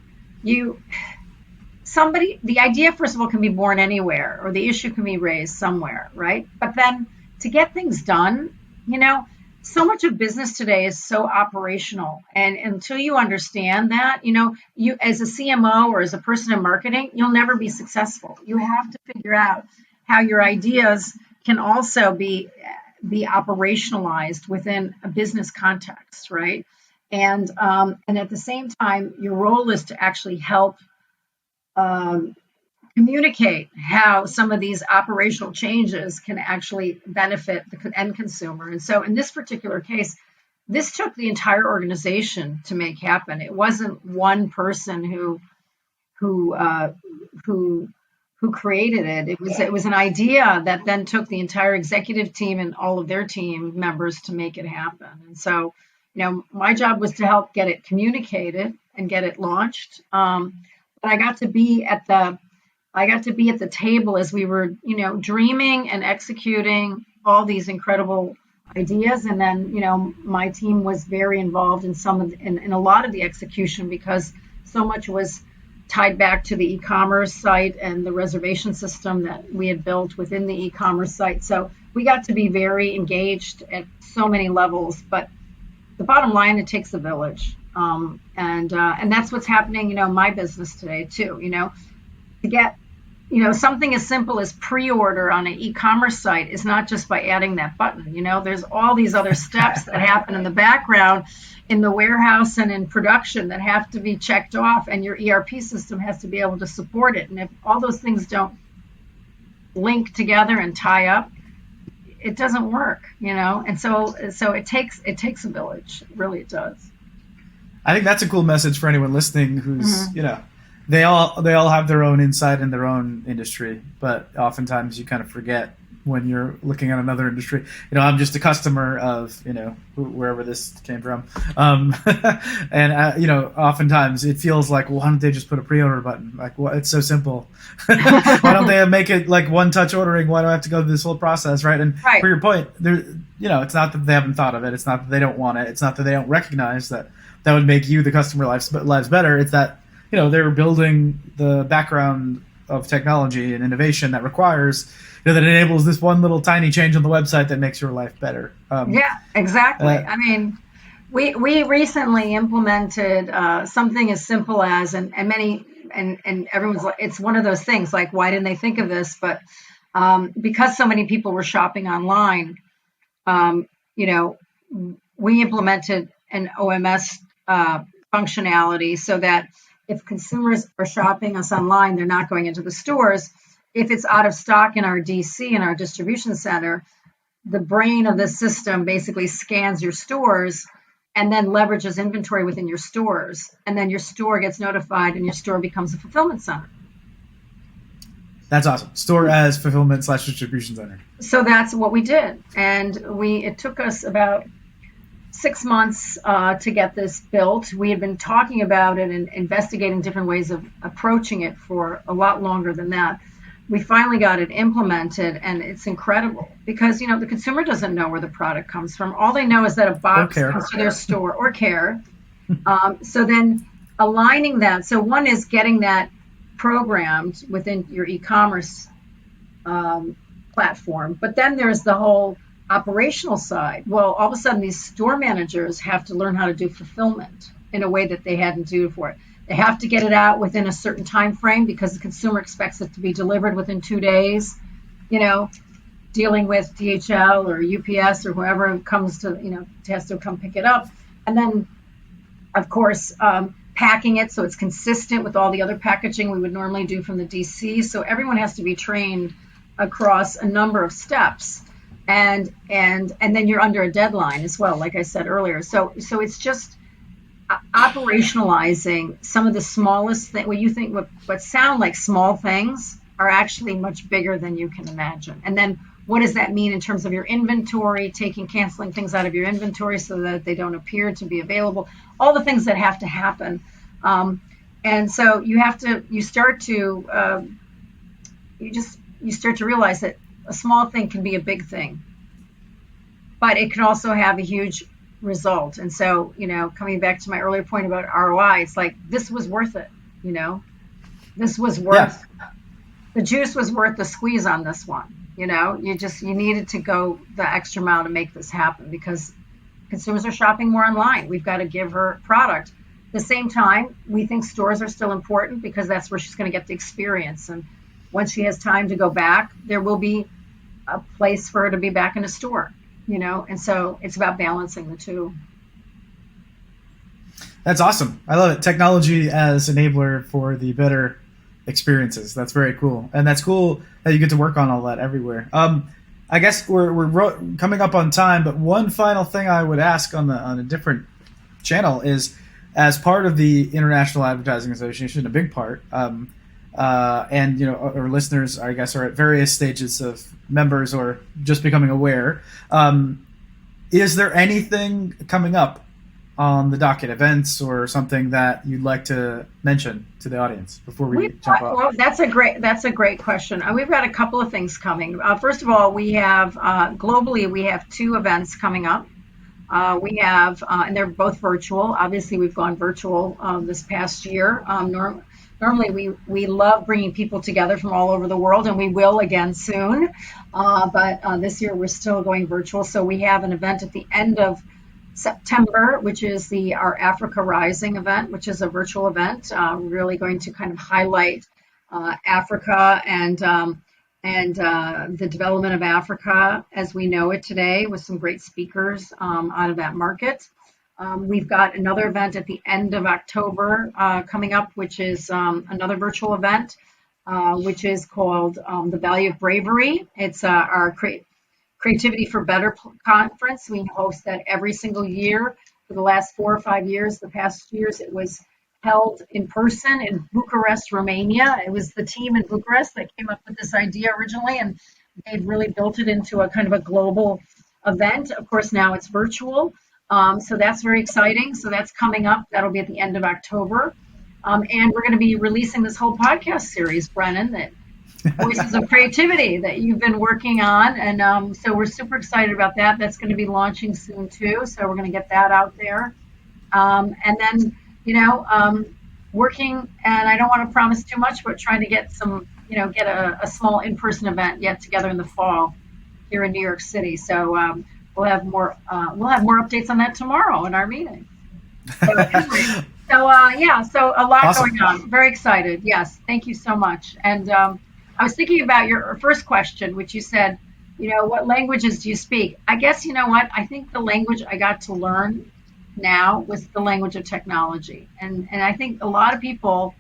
the idea, first of all, can be born anywhere, or the issue can be raised somewhere, right? But then to get things done, so much of business today is so operational. And until you understand that, you as a CMO or as a person in marketing, you'll never be successful. You have to figure out how your ideas can also be operationalized within a business context, right? And at the same time, your role is to actually help communicate how some of these operational changes can actually benefit the end consumer. And so in this particular case, this took the entire organization to make happen. It wasn't one person who created it. It was an idea that then took the entire executive team and all of their team members to make it happen. And so, my job was to help get it communicated and get it launched. But I got to be at the table as we were, dreaming and executing all these incredible ideas. And then, my team was very involved in a lot of the execution, because so much was tied back to the e-commerce site and the reservation system that we had built within the e-commerce site. So we got to be very engaged at so many levels. But the bottom line, it takes a village, and that's what's happening, in my business today too. To get something as simple as pre-order on an e-commerce site is not just by adding that button. There's all these other steps that happen in the background in the warehouse and in production that have to be checked off, and your ERP system has to be able to support it. And if all those things don't link together and tie up, it doesn't work, And so it takes a village. Really, it does. I think that's a cool message for anyone listening who's, they all have their own insight in their own industry, but oftentimes you kind of forget when you're looking at another industry. I'm just a customer of, wherever this came from. And, oftentimes it feels like, well, why don't they just put a pre-order button? Like, well, it's so simple. Why don't they make it like one touch ordering? Why do I have to go through this whole process? Right. And for your point, it's not that they haven't thought of it. It's not that they don't want it. It's not that they don't recognize that would make you, the customer, lives better. It's that, they're building the background of technology and innovation that requires, that enables this one little tiny change on the website that makes your life better. Yeah, exactly. I mean, we recently implemented something as simple as, and everyone's like, it's one of those things like, why didn't they think of this? But because so many people were shopping online, we implemented an OMS functionality so that if consumers are shopping us online, they're not going into the stores. If it's out of stock in our DC, in our distribution center, the brain of the system basically scans your stores and then leverages inventory within your stores. And then your store gets notified and your store becomes a fulfillment center. That's awesome. Store as fulfillment / distribution center. So that's what we did. And it took us about 6 months to get this built. We had been talking about it and investigating different ways of approaching it for a lot longer than that. We finally got it implemented, and it's incredible because, the consumer doesn't know where the product comes from. All they know is that a box comes to their store or care. So then aligning that. So one is getting that programmed within your e-commerce platform, but then there's the whole operational side. Well, all of a sudden these store managers have to learn how to do fulfillment in a way that they hadn't do before. They have to get it out within a certain time frame because the consumer expects it to be delivered within 2 days. Dealing with DHL or UPS or whoever comes to, has to come pick it up. And then, of course, packing it so it's consistent with all the other packaging we would normally do from the DC. So everyone has to be trained across a number of steps. And then you're under a deadline as well, like I said earlier. So it's just operationalizing some of the smallest things. What you think what sound like small things are actually much bigger than you can imagine. And then what does that mean in terms of your inventory, canceling things out of your inventory so that they don't appear to be available, all the things that have to happen. And so you start to realize that a small thing can be a big thing, but it can also have a huge result. And so, coming back to my earlier point about ROI, it's like, this was worth it. This was worth, the juice was worth the squeeze on this one. You needed to go the extra mile to make this happen because consumers are shopping more online. We've got to give her product. At the same time, we think stores are still important because that's where she's going to get the experience. And once she has time to go back, there will be a place for her to be back in a store, and so it's about balancing the two. That's awesome. I love it. Technology as enabler for the better experiences. That's very cool. And that's cool that you get to work on all that everywhere. I guess we're coming up on time, but one final thing I would ask on a different channel is, as part of the International Advertising Association, a big part, and our listeners, I guess, are at various stages of members or just becoming aware. Is there anything coming up on the docket, events or something that you'd like to mention to the audience before we jump off? Well, that's a great question. We've got a couple of things coming. First of all, we have globally we have 2 events coming up. We have, and they're both virtual. Obviously, we've gone virtual this past year. Normally, we love bringing people together from all over the world, and we will again soon. But this year, we're still going virtual. So we have an event at the end of September, which is our Africa Rising event, which is a virtual event, really going to kind of highlight Africa and the development of Africa as we know it today, with some great speakers out of that market. We've got another event at the end of October coming up, which is another virtual event, which is called The Value of Bravery. It's our Creativity for Better conference. We host that every single year for the last 4 or 5 years. The past years it was held in person in Bucharest, Romania. It was the team in Bucharest that came up with this idea originally, and they've really built it into a kind of a global event. Of course, now it's virtual. So that's very exciting. So that's coming up. That'll be at the end of October. And we're going to be releasing this whole podcast series, Brennan, that Voices of Creativity that you've been working on. And so we're super excited about that. That's going to be launching soon too. So we're going to get that out there. And then, working, and I don't want to promise too much, but trying to get get a small in-person event yet together in the fall here in New York City. So we'll have more updates on that tomorrow in our meeting. So anyway, so a lot Awesome. going on. Very excited. Yes, thank you so much. And I was thinking about your first question, which you said, what languages do you speak? I guess, you know what? I think the language I got to learn now was the language of technology. And I think a lot of people,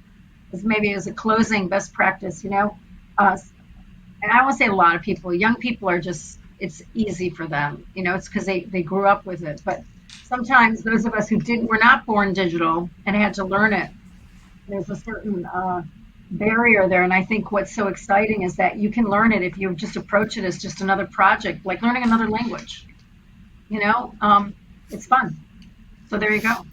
as a closing best practice, and I won't say a lot of people, young people are just, it's easy for them. It's because they grew up with it. But sometimes those of us who were not born digital and had to learn it, there's a certain barrier there. And I think what's so exciting is that you can learn it if you just approach it as just another project, like learning another language. It's fun. So there you go.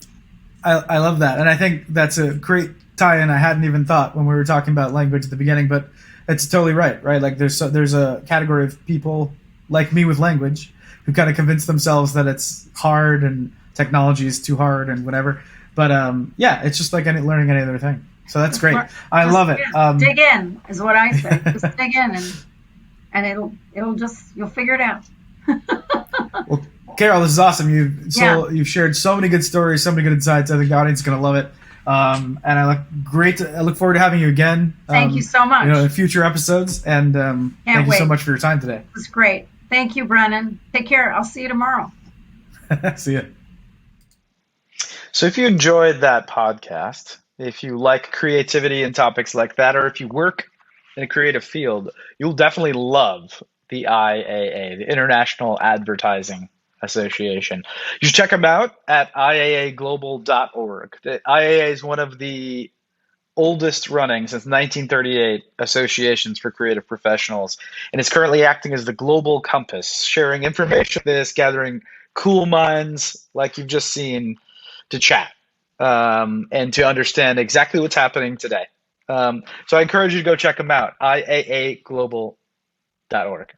I love that. And I think that's a great tie-in. I hadn't even thought when we were talking about language at the beginning, but it's totally right? Like there's a category of people like me with language who kind of convince themselves that it's hard and technology is too hard and whatever. But it's just like learning any other thing. So that's great. I love it. Dig in is what I say. Just dig in and you'll figure it out. Well, Carol, this is awesome. You've shared so many good stories, so many good insights. I think the audience is going to love it. And I look forward to having you again. Thank you so much. In future episodes. And thank you so much for your time today. It was great. Thank you, Brennan. Take care. I'll see you tomorrow. See you. So if you enjoyed that podcast, if you like creativity and topics like that, or if you work in a creative field, you'll definitely love the IAA, the International Advertising Association. You should check them out at iaaglobal.org. The IAA is one of the oldest running since 1938 associations for creative professionals, and it's currently acting as the global compass, sharing information like this, gathering cool minds like you've just seen to chat and to understand exactly what's happening today. So I encourage you to go check them out, iaaglobal.org.